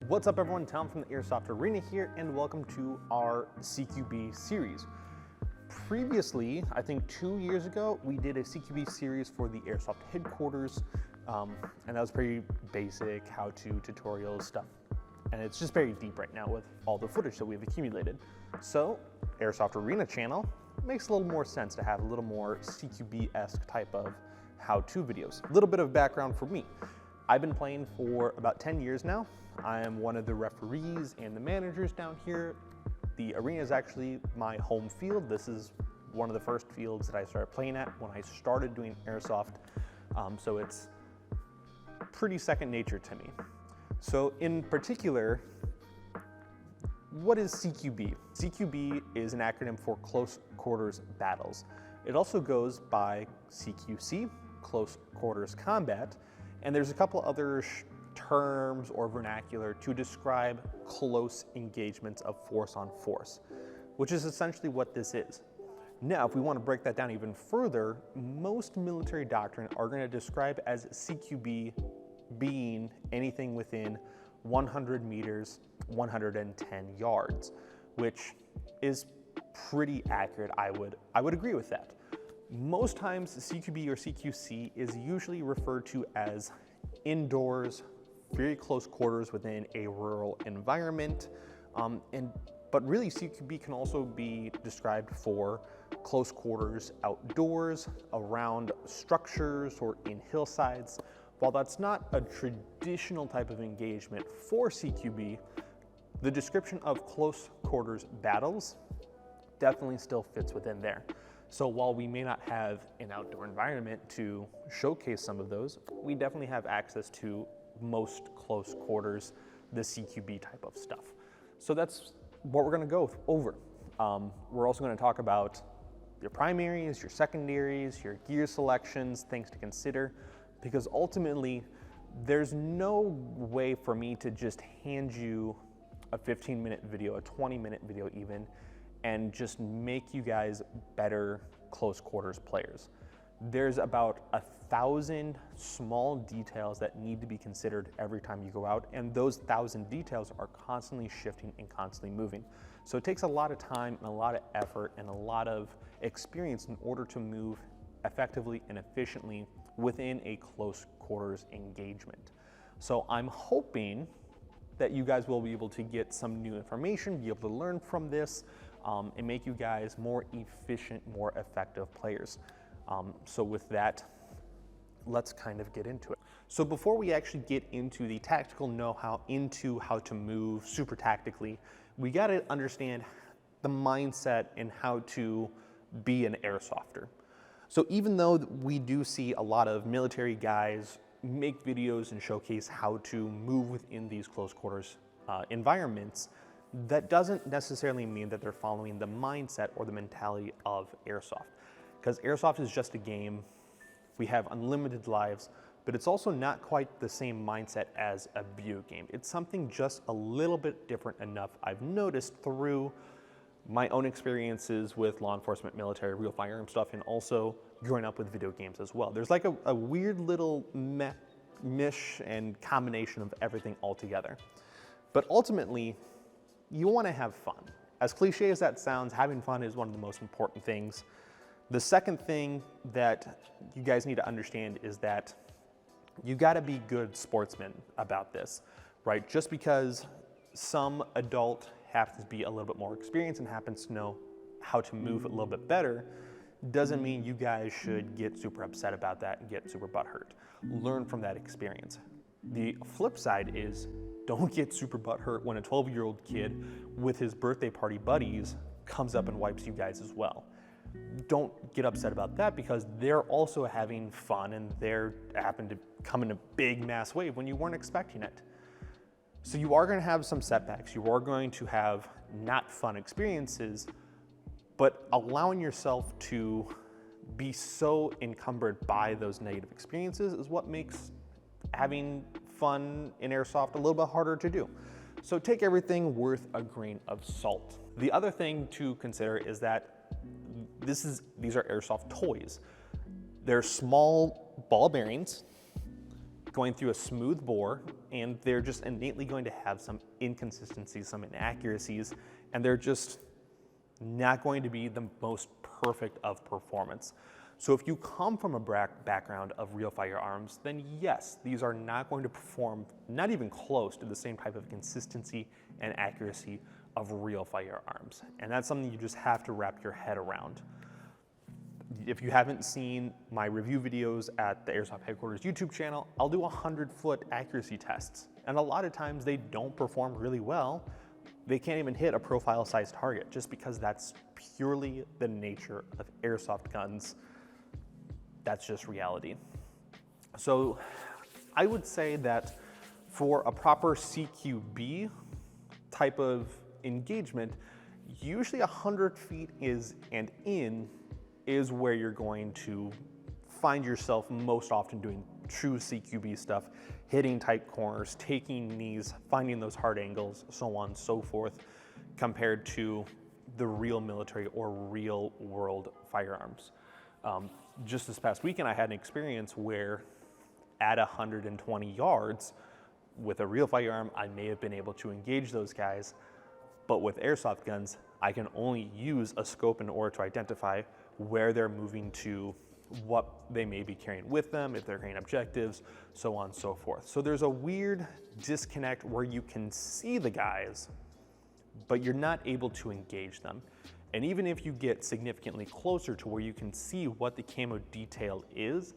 What's up everyone, Tom from the Airsoft Arena here, and welcome to our CQB series. Previously, I think 2 years ago, we did a CQB series for the Airsoft headquarters, and that was pretty basic, how-to tutorials stuff. And it's just very deep right now with all the footage that we've accumulated. So, Airsoft Arena channel makes a little more sense to have a little more CQB-esque type of how-to videos. A little bit of background for me. I've been playing for about 10 years now. I am one of the referees and the managers down here. The arena is actually my home field. This is one of the first fields that I started playing at when I started doing Airsoft. So it's pretty second nature to me. So in particular, what is CQB? CQB is an acronym for Close Quarters Battles. It also goes by CQC, Close Quarters Combat, and there's a couple other terms or vernacular to describe close engagements of force on force, which is essentially what this is. Now, if we want to break that down even further, most military doctrine are going to describe as CQB being anything within 100 meters, 110 yards, which is pretty accurate. I would agree with that. Most times CQB or CQC is usually referred to as indoors, very close quarters within a rural environment, but really CQB can also be described for close quarters outdoors, around structures or in hillsides. While that's not a traditional type of engagement for CQB, the description of close quarters battles definitely still fits within there. So while we may not have an outdoor environment to showcase some of those, we definitely have access to most close quarters, the CQB type of stuff. So that's what we're gonna go over. We're also gonna talk about your primaries, your secondaries, your gear selections, things to consider, because ultimately there's no way for me to just hand you a 15-minute video, a 20-minute video even, and just make you guys better close quarters players. There's about 1,000 small details that need to be considered every time you go out, and those 1,000 details are constantly shifting and constantly moving. So it takes a lot of time and a lot of effort and a lot of experience in order to move effectively and efficiently within a close quarters engagement. So I'm hoping that you guys will be able to get some new information, be able to learn from this, and make you guys more efficient, more effective players. So with that, let's kind of get into it. So before we actually get into the tactical know-how, into how to move super tactically, we got to understand the mindset and how to be an airsofter. So even though we do see a lot of military guys make videos and showcase how to move within these close quarters environments, that doesn't necessarily mean that they're following the mindset or the mentality of Airsoft. Because Airsoft is just a game, we have unlimited lives, but it's also not quite the same mindset as a video game. It's something just a little bit different enough I've noticed through my own experiences with law enforcement, military, real firearm stuff, and also growing up with video games as well. There's like a weird little mish and combination of everything all together. But ultimately, you want to have fun. As cliche as that sounds, having fun is one of the most important things. The second thing that you guys need to understand is that you got to be good sportsmen about this, right? Just because some adult happens to be a little bit more experienced and happens to know how to move a little bit better, doesn't mean you guys should get super upset about that and get super butthurt. Learn from that experience. The flip side is don't get super butthurt when a 12-year-old kid with his birthday party buddies comes up and wipes you guys as well. Don't get upset about that because they're also having fun and they're happen to come in a big mass wave when you weren't expecting it. So you are going to have some setbacks. You are going to have not fun experiences, but allowing yourself to be so encumbered by those negative experiences is what makes having fun in Airsoft a little bit harder to do. So take everything worth a grain of salt. The other thing to consider is that these are Airsoft toys. They're small ball bearings going through a smooth bore and they're just innately going to have some inconsistencies, some inaccuracies, and they're just not going to be the most perfect of performance. So if you come from a background of real firearms, then yes, these are not going to perform not even close to the same type of consistency and accuracy of real firearms. And that's something you just have to wrap your head around. If you haven't seen my review videos at the Airsoft Headquarters YouTube channel, I'll do 100-foot accuracy tests. And a lot of times they don't perform really well. They can't even hit a profile-sized target just because that's purely the nature of airsoft guns. That's just reality. So I would say that for a proper CQB type of engagement, usually 100 feet and in is where you're going to find yourself most often doing true CQB stuff, hitting tight corners, taking knees, finding those hard angles, so on and so forth, compared to the real military or real world firearms. Just this past weekend, I had an experience where at 120 yards with a real firearm, I may have been able to engage those guys, but with airsoft guns, I can only use a scope in order to identify where they're moving to, what they may be carrying with them, if they're carrying objectives, so on and so forth. So there's a weird disconnect where you can see the guys, but you're not able to engage them. And even if you get significantly closer to where you can see what the camo detail is,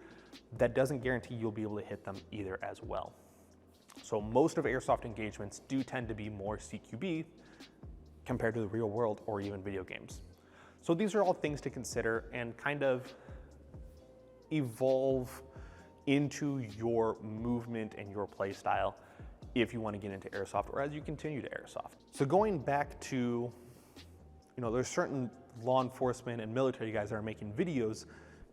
that doesn't guarantee you'll be able to hit them either as well. So most of airsoft engagements do tend to be more CQB compared to the real world or even video games. So these are all things to consider and kind of evolve into your movement and your play style if you want to get into airsoft or as you continue to airsoft. So going back to, there's certain law enforcement and military guys that are making videos.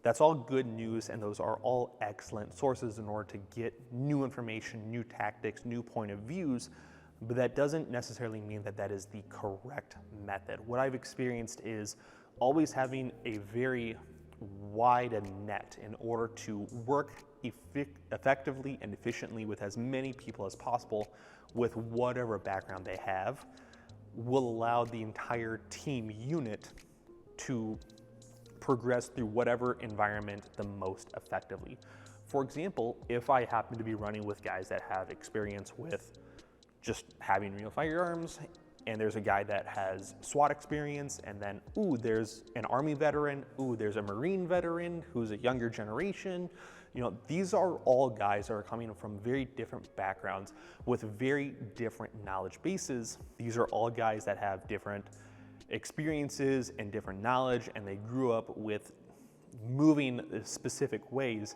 That's all good news, and those are all excellent sources in order to get new information, new tactics, new point of views, but that doesn't necessarily mean that that is the correct method. What I've experienced is always having a very wide net in order to work effectively and efficiently with as many people as possible with whatever background they have will allow the entire team unit to progress through whatever environment the most effectively. For example, if I happen to be running with guys that have experience with just having real firearms, and there's a guy that has SWAT experience, and then, there's an Army veteran, there's a Marine veteran who's a younger generation. These are all guys that are coming from very different backgrounds with very different knowledge bases. These are all guys that have different experiences and different knowledge, and they grew up with moving specific ways.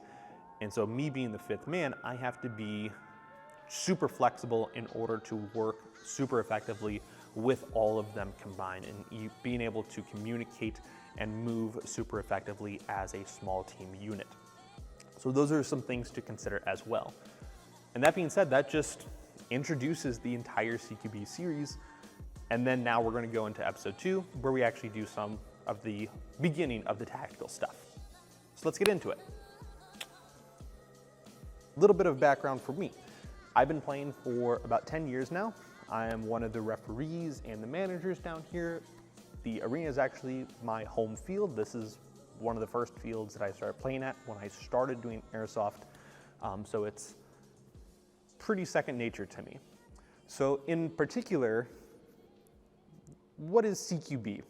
And so me being the fifth man, I have to be super flexible in order to work super effectively with all of them combined and being able to communicate and move super effectively as a small team unit. So those are some things to consider as well. And that being said, that just introduces the entire CQB series. And then now we're going to go into episode 2, where we actually do some of the beginning of the tactical stuff. So let's get into it. A little bit of background for me. I've been playing for about 10 years now. I am one of the referees and the managers down here. The arena is actually my home field. This is one of the first fields that I started playing at when I started doing airsoft. So it's pretty second nature to me. So in particular, what is CQB?